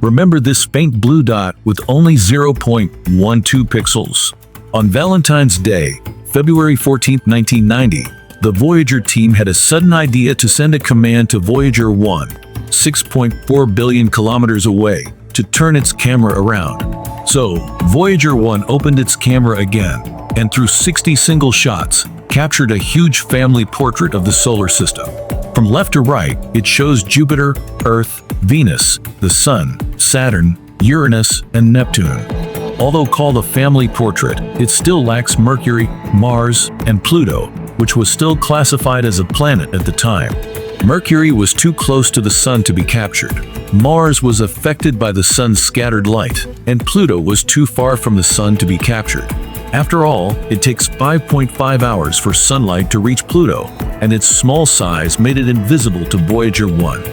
Remember this faint blue dot with only 0.12 pixels? On Valentine's Day, February 14, 1990, the Voyager team had a sudden idea to send a command to Voyager 1, 6.4 billion kilometers away, to turn its camera around. So, Voyager 1 opened its camera again, and through 60 single shots, captured a huge family portrait of the solar system. From left to right, it shows Jupiter, Earth, Venus, the Sun, Saturn, Uranus, and Neptune. Although called a family portrait, it still lacks Mercury, Mars, and Pluto, which was still classified as a planet at the time. Mercury was too close to the Sun to be captured. Mars was affected by the Sun's scattered light, and Pluto was too far from the Sun to be captured. After all, it takes 5.5 hours for sunlight to reach Pluto, and its small size made it invisible to Voyager 1.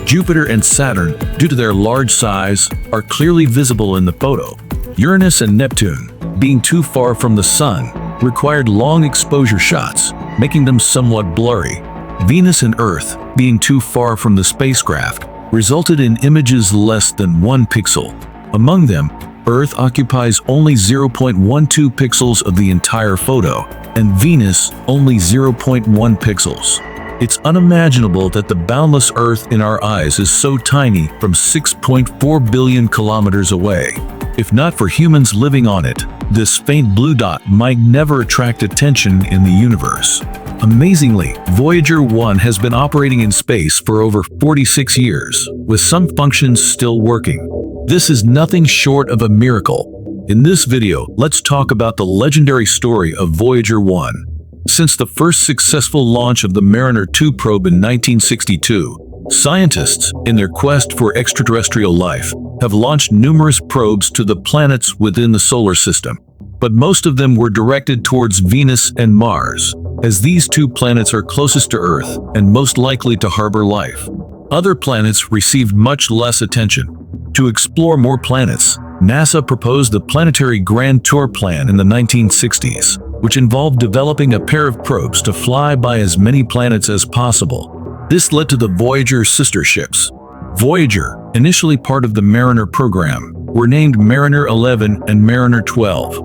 Jupiter and Saturn, due to their large size, are clearly visible in the photo. Uranus and Neptune, being too far from the Sun, required long exposure shots, making them somewhat blurry. Venus and Earth, being too far from the spacecraft, resulted in images less than 1 pixel. Among them, Earth occupies only 0.12 pixels of the entire photo, and Venus only 0.1 pixels. It's unimaginable that the boundless Earth in our eyes is so tiny from 6.4 billion kilometers away. If not for humans living on it, this faint blue dot might never attract attention in the universe. Amazingly, Voyager 1 has been operating in space for over 46 years, with some functions still working. This is nothing short of a miracle. In this video, let's talk about the legendary story of Voyager 1. Since the first successful launch of the Mariner 2 probe in 1962, scientists, in their quest for extraterrestrial life, have launched numerous probes to the planets within the solar system. But most of them were directed towards Venus and Mars, as these two planets are closest to Earth and most likely to harbor life. Other planets received much less attention. To explore more planets, NASA proposed the Planetary Grand Tour plan in the 1960s, which involved developing a pair of probes to fly by as many planets as possible. This led to the Voyager sister ships. Voyager, initially part of the Mariner program, were named Mariner 11 and Mariner 12.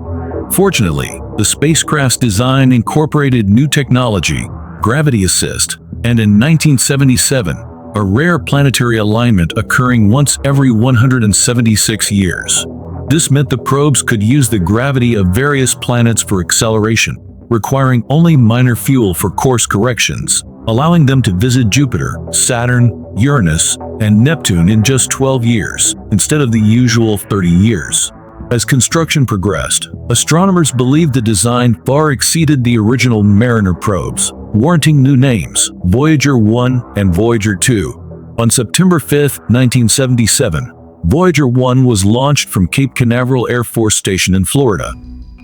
Fortunately, the spacecraft's design incorporated new technology, gravity assist, and in 1977, a rare planetary alignment occurring once every 176 years. This meant the probes could use the gravity of various planets for acceleration, requiring only minor fuel for course corrections, allowing them to visit Jupiter, Saturn, Uranus, and Neptune in just 12 years, instead of the usual 30 years. As construction progressed, astronomers believed the design far exceeded the original Mariner probes, warranting new names, Voyager 1 and Voyager 2. On September 5, 1977, Voyager 1 was launched from Cape Canaveral Air Force Station in Florida.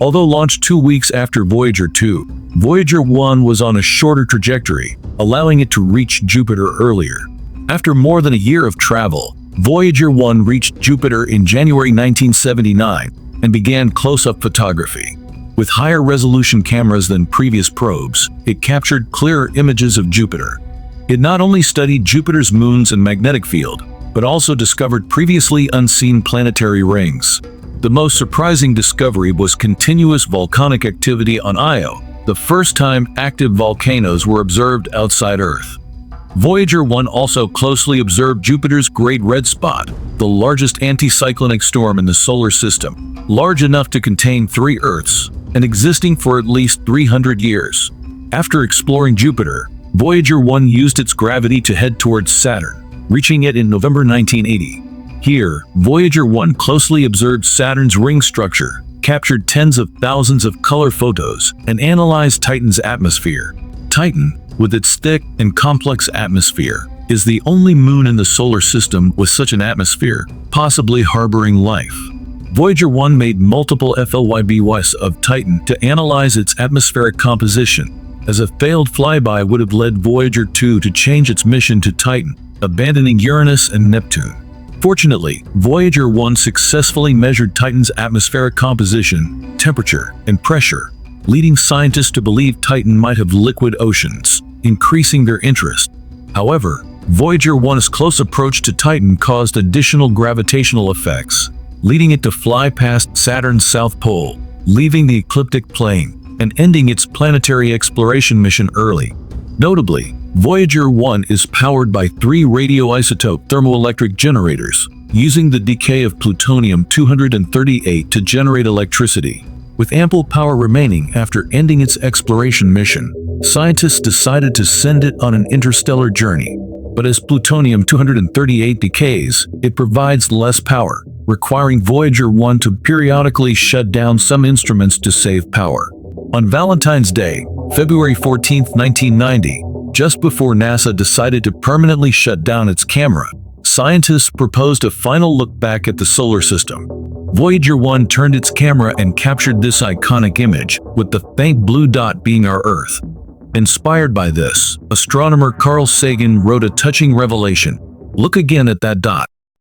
Although launched 2 weeks after Voyager 2, Voyager 1 was on a shorter trajectory, allowing it to reach Jupiter earlier. After more than a year of travel, Voyager 1 reached Jupiter in January 1979 and began close-up photography. With higher resolution cameras than previous probes, it captured clearer images of Jupiter. It not only studied Jupiter's moons and magnetic field, but also discovered previously unseen planetary rings. The most surprising discovery was continuous volcanic activity on Io, the first time active volcanoes were observed outside Earth. Voyager 1 also closely observed Jupiter's Great Red Spot, the largest anticyclonic storm in the solar system, large enough to contain 3 Earths, and existing for at least 300 years. After exploring Jupiter, Voyager 1 used its gravity to head towards Saturn, reaching it in November 1980. Here, Voyager 1 closely observed Saturn's ring structure, captured tens of thousands of color photos, and analyzed Titan's atmosphere. Titan, with its thick and complex atmosphere, is the only moon in the solar system with such an atmosphere, possibly harboring life. Voyager 1 made multiple FLYBYs of Titan to analyze its atmospheric composition, as a failed flyby would have led Voyager 2 to change its mission to Titan, abandoning Uranus and Neptune. Fortunately, Voyager 1 successfully measured Titan's atmospheric composition, temperature, and pressure, leading scientists to believe Titan might have liquid oceans, increasing their interest. However, Voyager 1's close approach to Titan caused additional gravitational effects, leading it to fly past Saturn's south pole, leaving the ecliptic plane, and ending its planetary exploration mission early. Notably, Voyager 1 is powered by 3 radioisotope thermoelectric generators, using the decay of plutonium-238 to generate electricity. With ample power remaining after ending its exploration mission, scientists decided to send it on an interstellar journey. But as plutonium-238 decays, it provides less power, requiring Voyager 1 to periodically shut down some instruments to save power. On Valentine's Day, February 14, 1990, just before NASA decided to permanently shut down its camera, scientists proposed a final look back at the solar system. Voyager 1 turned its camera and captured this iconic image, with the faint blue dot being our Earth. Inspired by this, astronomer Carl Sagan wrote a touching revelation: "Look again at that dot.